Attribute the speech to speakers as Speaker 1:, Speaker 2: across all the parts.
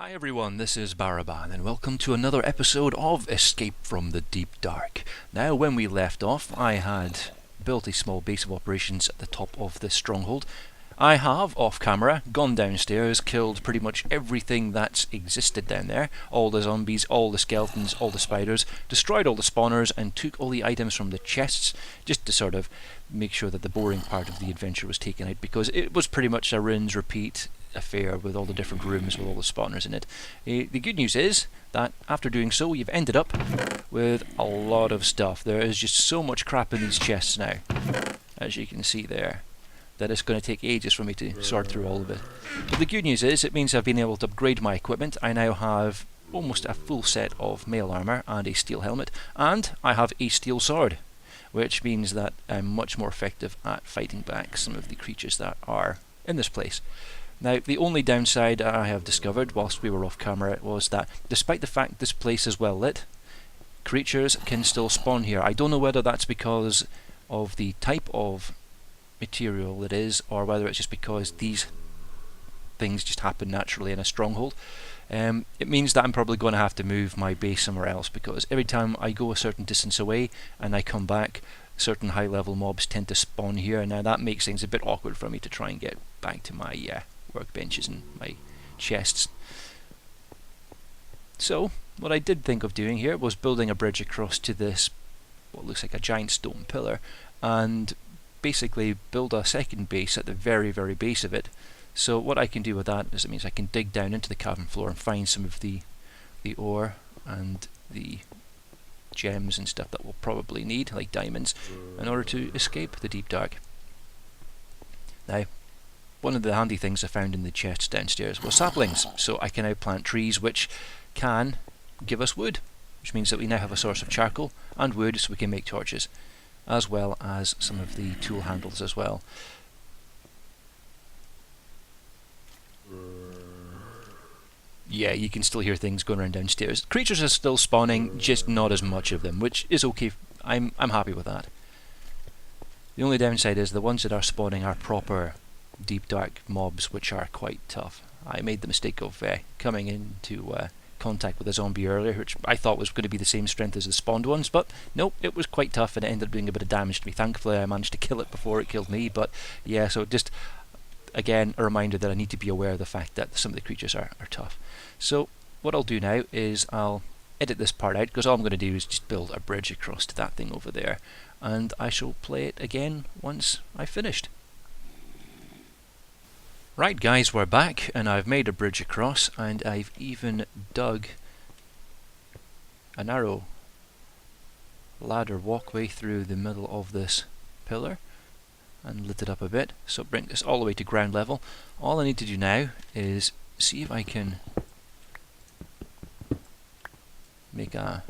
Speaker 1: Hi everyone, this is Baraban and welcome to another episode of Escape from the Deep Dark. Now when we left off, I had built a small base of operations at the top of this stronghold. I have, off camera, gone downstairs, killed pretty much everything that's existed down there. All the zombies, all the skeletons, all the spiders, destroyed all the spawners and took all the items from the chests just to sort of make sure that the boring part of the adventure was taken out, because it was pretty much a rinse repeat affair with all the different rooms with all the spawners in it. The good news is that after doing so, you've ended up with a lot of stuff. There is just so much crap in these chests now, as you can see there, that it's going to take ages for me to sort through all of it. But the good news is it means I've been able to upgrade my equipment. I now have almost a full set of mail armor and a steel helmet, and I have a steel sword, which means that I'm much more effective at fighting back some of the creatures that are in this place. Now, the only downside I have discovered whilst we were off camera was that despite the fact this place is well lit, creatures can still spawn here. I don't know whether that's because of the type of material it is, or whether it's just because these things just happen naturally in a stronghold. It means that I'm probably going to have to move my base somewhere else, because every time I go a certain distance away and I come back, certain high level mobs tend to spawn here. Now that makes things a bit awkward for me to try and get back to my workbenches and my chests. So what I did think of doing here was building a bridge across to this, what looks like a giant stone pillar, and basically build a second base at the very base of it. So what I can do with that is it means I can dig down into the cavern floor and find some of the ore and the gems and stuff that we'll probably need, like diamonds, in order to escape the deep dark. Now, one of the handy things I found in the chests downstairs was saplings, so I can now plant trees which can give us wood, which means that we now have a source of charcoal and wood so we can make torches, as well as some of the tool handles as well. Yeah, you can still hear things going around downstairs. Creatures are still spawning, just not as much of them, which is okay. I'm happy with that. The only downside is the ones that are spawning are proper deep dark mobs, which are quite tough. I made the mistake of coming into contact with a zombie earlier, which I thought was going to be the same strength as the spawned ones, but nope, it was quite tough and it ended up doing a bit of damage to me. Thankfully I managed to kill it before it killed me, but yeah, so just again a reminder that I need to be aware of the fact that some of the creatures are tough. So what I'll do now is I'll edit this part out, because all I'm going to do is just build a bridge across to that thing over there, and I shall play it again once I've finished. Right guys, we're back and I've made a bridge across, and I've even dug a narrow ladder walkway through the middle of this pillar and lit it up a bit, so bring this all the way to ground level. All I need to do now is see if I can make an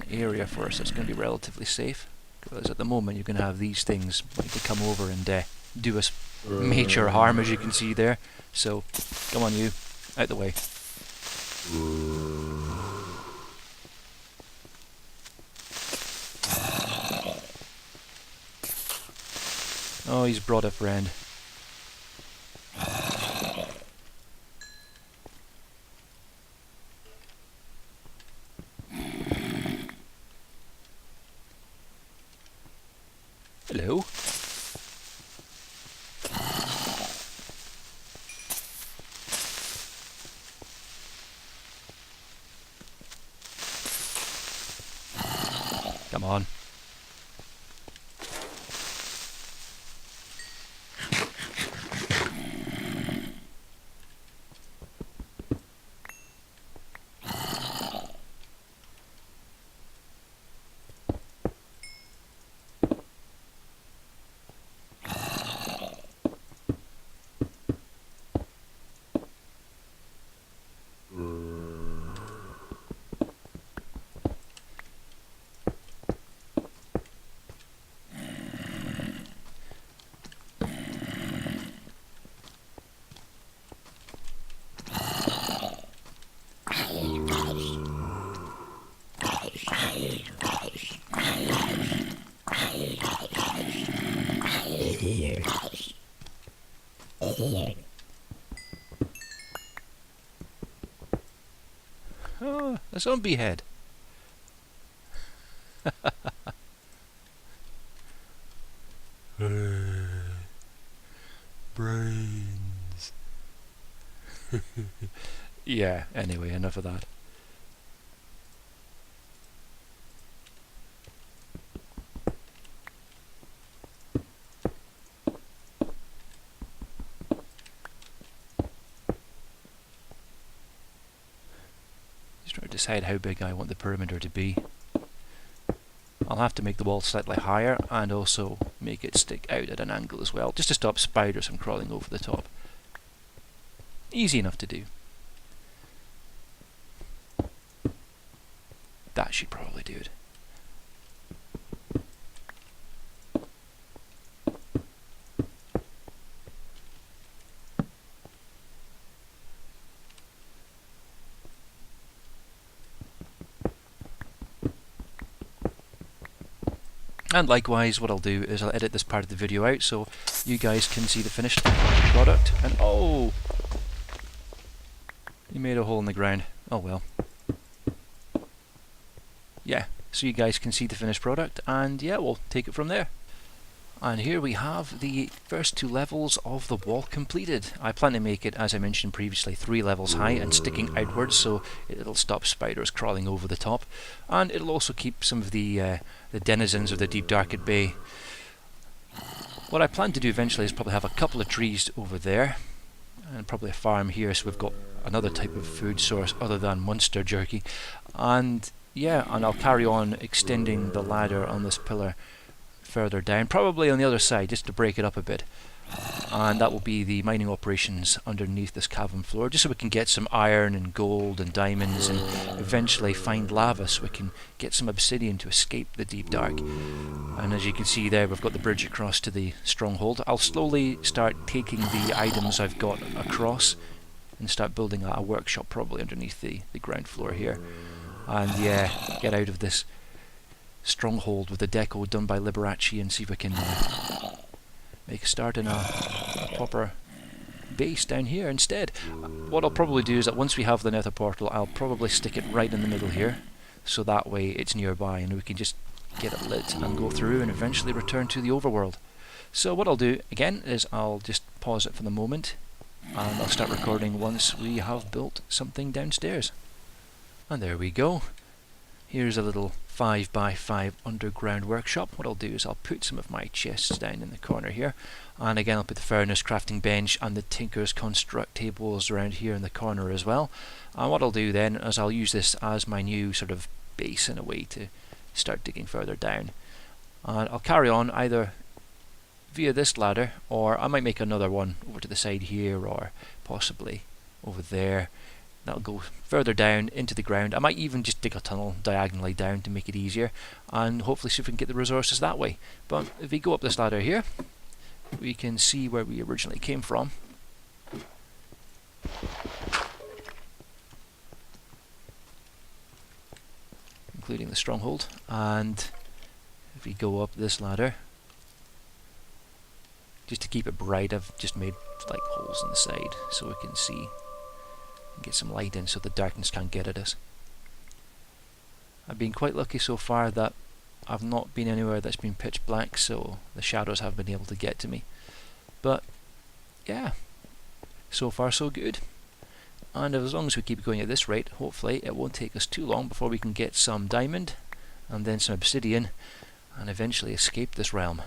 Speaker 1: area for us that's going to be relatively safe, because at the moment you're going to have these things like to come over and do us major harm, as you can see there. So come on, you out the way. Oh, he's brought a friend. Hello. Come on. Oh, a zombie head. Brains. Yeah, anyway, enough of that. Just trying to decide how big I want the perimeter to be. I'll have to make the wall slightly higher and also make it stick out at an angle as well, just to stop spiders from crawling over the top. Easy enough to do. That should probably do it. And likewise, what I'll do is I'll edit this part of the video out so you guys can see the finished product. And oh! You made a hole in the ground. Oh well. Yeah, so you guys can see the finished product, and yeah, we'll take it from there. And here we have the first 2 levels of the wall completed. I plan to make it, as I mentioned previously, 3 levels high and sticking outwards, so it'll stop spiders crawling over the top, and it'll also keep some of the denizens of the deep dark at bay. What I plan to do eventually is probably have a couple of trees over there, and probably a farm here, so we've got another type of food source other than monster jerky. And yeah, and I'll carry on extending the ladder on this pillar further down, probably on the other side, just to break it up a bit. And that will be the mining operations underneath this cavern floor, just so we can get some iron and gold and diamonds, and eventually find lava so we can get some obsidian to escape the deep dark. And as you can see there, we've got the bridge across to the stronghold. I'll slowly start taking the items I've got across and start building a workshop probably underneath the ground floor here. And yeah, get out of this stronghold with the deco done by Liberace and see if we can make a start in a proper base down here instead. What I'll probably do is that once we have the nether portal, I'll probably stick it right in the middle here, so that way it's nearby and we can just get it lit and go through and eventually return to the overworld. So what I'll do again is I'll just pause it for the moment and I'll start recording once we have built something downstairs. And there we go. Here's a little 5x5 underground workshop. What I'll do is I'll put some of my chests down in the corner here, and again I'll put the furnace, crafting bench and the tinker's construct tables around here in the corner as well. And what I'll do then is I'll use this as my new sort of base in a way to start digging further down. And I'll carry on either via this ladder, or I might make another one over to the side here, or possibly over there. That'll go further down into the ground. I might even just dig a tunnel diagonally down to make it easier, and hopefully see if we can get the resources that way. But if we go up this ladder here, we can see where we originally came from. Including the stronghold. And if we go up this ladder, just to keep it bright, I've just made like holes in the side so we can see and get some light in so the darkness can't get at us. I've been quite lucky so far that I've not been anywhere that's been pitch black, so the shadows haven't been able to get to me. But yeah, so far so good. And as long as we keep going at this rate, hopefully it won't take us too long before we can get some diamond and then some obsidian and eventually escape this realm.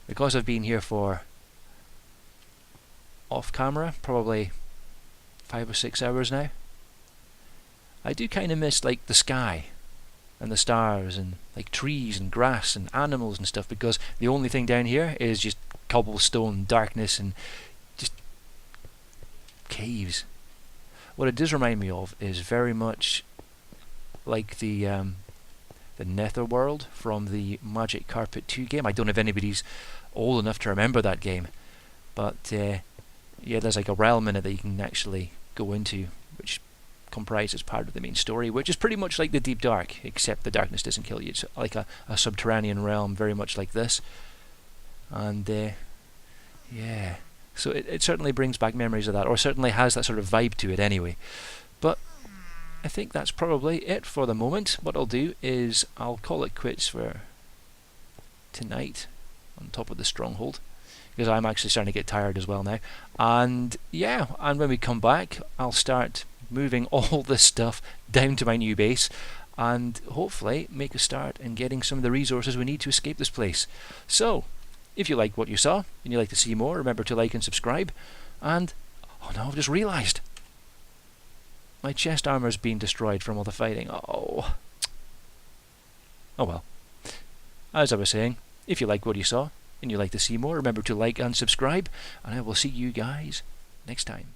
Speaker 1: Because I've been here for off camera probably 5 or 6 hours now, I do kind of miss like the sky and the stars and like trees and grass and animals and stuff, because the only thing down here is just cobblestone darkness and just caves. What it does remind me of is very much like the Netherworld from the Magic Carpet 2 game. I don't know if anybody's old enough to remember that game, but yeah, there's like a realm in it that you can actually go into, which comprises part of the main story, which is pretty much like the Deep Dark, except the darkness doesn't kill you. It's like a subterranean realm, very much like this. And yeah, So it certainly brings back memories of that, or certainly has that sort of vibe to it anyway. But I think that's probably it for the moment. What I'll do is I'll call it quits for tonight on top of the Stronghold, because I'm actually starting to get tired as well now. And yeah, and when we come back, I'll start moving all this stuff down to my new base, and hopefully make a start in getting some of the resources we need to escape this place. So, if you liked what you saw, and you'd like to see more, remember to like and subscribe. And, oh no, I've just realised, my chest armour's been destroyed from all the fighting. Oh well. As I was saying, if you like what you saw, and you'd like to see more, remember to like and subscribe, and I will see you guys next time.